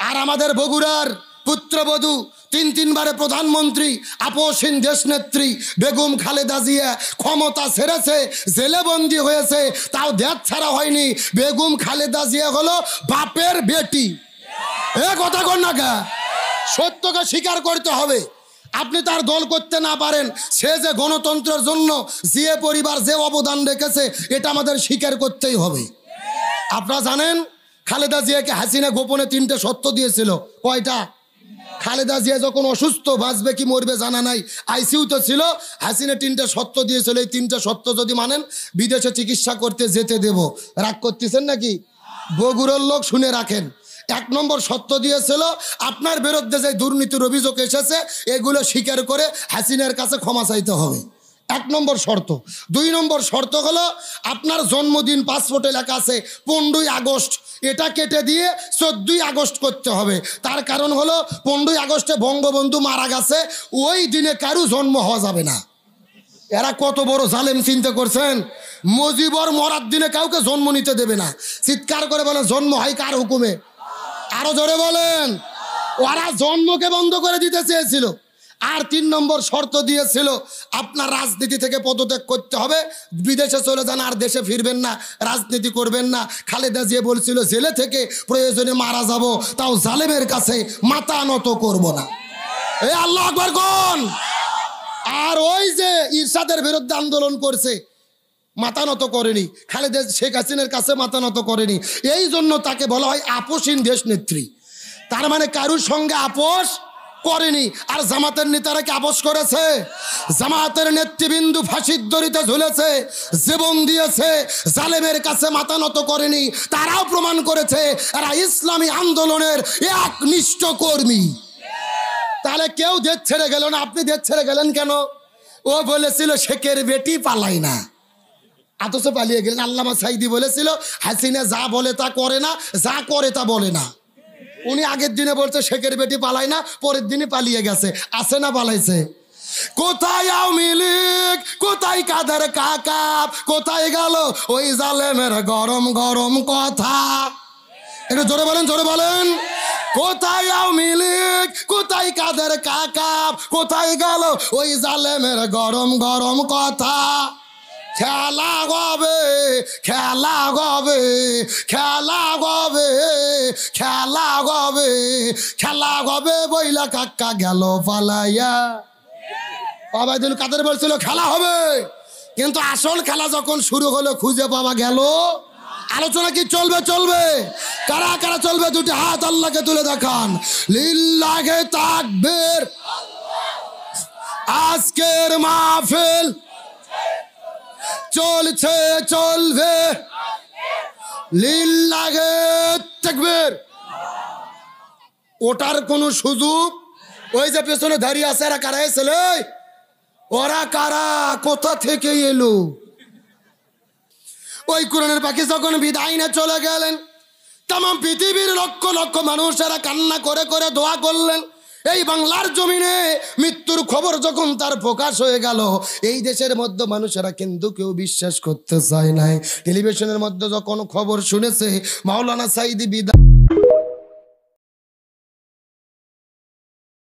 আর আমাদের বগুড়ার পুত্রবধূ তিনবারে প্রধানমন্ত্রী আপসহীন দেশনেত্রী বেগম খালেদা জিয়া ক্ষমতা ছেড়েছে, জেলে বন্দী হয়েছে, তাও দেশ ছাড়া হয়নি। বেগম খালেদা জিয়া হলো বাপের বেটি। এ কথা কর না কে? সত্যকে স্বীকার করতে হবে। আপনি তার দল করতে না পারেন, সে যে গণতন্ত্রের জন্য জিয়া পরিবার যে অবদান রেখেছে এটা আমাদের স্বীকার করতেই হবে। আপনারা জানেন খালেদা জিয়াকে হাসিনা গোপনে 3টে সত্য দিয়েছিল। কয়টা? খালেদা জিয়া যখন অসুস্থ, বাঁচবে কি মরবে জানা নাই, আইসিইউতে ছিল, হাসিনা 3টে সত্য দিয়েছিল। এই 3টে সত্য যদি মানেন বিদেশে চিকিৎসা করতে যেতে দেব। রাগ করতেছেন নাকি? বগুড়ার লোক শুনে রাখেন। 1 নম্বর সত্য দিয়েছিল, আপনার বিরুদ্ধে যে দুর্নীতির অভিযোগ এসেছে এগুলো স্বীকার করে হাসিনার কাছে ক্ষমা চাইতে হবে। 1 নম্বর শর্ত। 2 নম্বর শর্ত হলো আপনার জন্মদিন পাসপোর্টে লেখা আছে 15ই আগস্ট, এটা কেটে দিয়ে 14ই আগস্ট করতে হবে। তার কারণ হলো 15ই আগস্টে বঙ্গবন্ধু মারা গেছে, ওই দিনে কারো জন্ম হওয়া যাবে না। এরা কত বড় জালেম চিন্তা করছেন? মুজিবর মরার দিনে কাউকে জন্ম নিতে দেবে না। চিৎকার করে বলেন জন্ম হয় কার হুকুমে? আরো জোরে বলেন। ওরা জন্মকে বন্ধ করে দিতে চেয়েছিল। আর 3 নম্বর শর্ত দিয়েছিল আপনার রাজনীতি থেকে পদত্যাগ করতে হবে, বিদেশে চলে যান, আর দেশে ফিরবেন না, রাজনীতি করবেন না। খালেদা জিয়া বলছিল জেলে থেকে প্রয়োজনে মারা যাব, তাও জালেমের কাছে মাথা নত করব না। এ আল্লাহু আকবার কোন? আর ওই যে ইরশাদের বিরুদ্ধে আন্দোলন করছে, মাথা নত করেনি। খালেদা শেখ হাসিনার কাছে মাথা নত করেনি। এই জন্য তাকে বলা হয় আপসহীন দেশ নেত্রী। তার মানে কারুর সঙ্গে আপোষ করেনি। আর জামাতের নেতারা কি আপোষ করেছে? জামাতের নেতৃবৃন্দ ফাঁসির দড়িতে ঝুলেছে, জীবন দিয়েছে, জালেমের কাছে মাথা নত করেনি। তারাও প্রমাণ করেছে এরা ইসলামী আন্দোলনের একনিষ্ঠ কর্মী। তাহলে কেউ দেশ ছেড়ে গেল না, আপনি দেশ ছেড়ে গেলেন কেন? ও বলেছিল শেখের বেটি পালাই না, অথচ পালিয়ে গেলেন। আল্লামা সাইদি বলেছিল হাসিনা যা বলে তা করে না, যা করে তা বলে না। উনি আগের দিনে বলছে শেখের বেটি পালায় না, পরের দিনে পালিয়ে গেছে। আছে না পালাইছে? কোথায় আওয়ামী লীগ, কোথায় কাদের কাকা, কোথায় গেল ওই জালেমের গরম গরম কথা? একটু জোরে বলেন, জোরে বলেন। কোথায় আওয়ামী লীগ, কোথায় কাদের কাকা, কোথায় গেল ওই জালেমের গরম গরম কথা? খেলা হবে, খেলা হবে, খেলা হবে, খেলা হবে, খেলা হবে বইলা কাকা গেল পালাইয়া। ওবায়দুল কাদের বলছিল খেলা হবে, কিন্তু আসল খেলা যখন শুরু হলো খুঁজে পাওয়া গেল। আলোচনা কি চলবে? চলবে। কারা কারা চলবে? দুটি হাত আল্লাহকে তুলে দেখান। লিল্লাহে তাকবীর। আজকের মাহফিল চলছে, চলবে। লিল্লাহে তাকবীর। ওটার কোনো সুযোগ? ওই যে পেছনে দাঁড়িয়ে আছে এরা কারা এসেছিল? ওরা কারা? কোথা থেকে এলো? ওই কোরআনের পাখি যখন বিদায় নিয়ে চলে গেলেন, তামাম পৃথিবীর লক্ষ লক্ষ মানুষেরা কান্না করে করে দোয়া করলেন। এই বাংলার জমিনে মৃত্যুর খবর যখন তার প্রকাশ হয়ে গেল, এই দেশের মধ্যে মানুষেরা কিন্তু কেউ বিশ্বাস করতে চায় নাই। টেলিভিশনের মধ্যে যখন খবর শুনেছে মাওলানা সাইদি বিদায়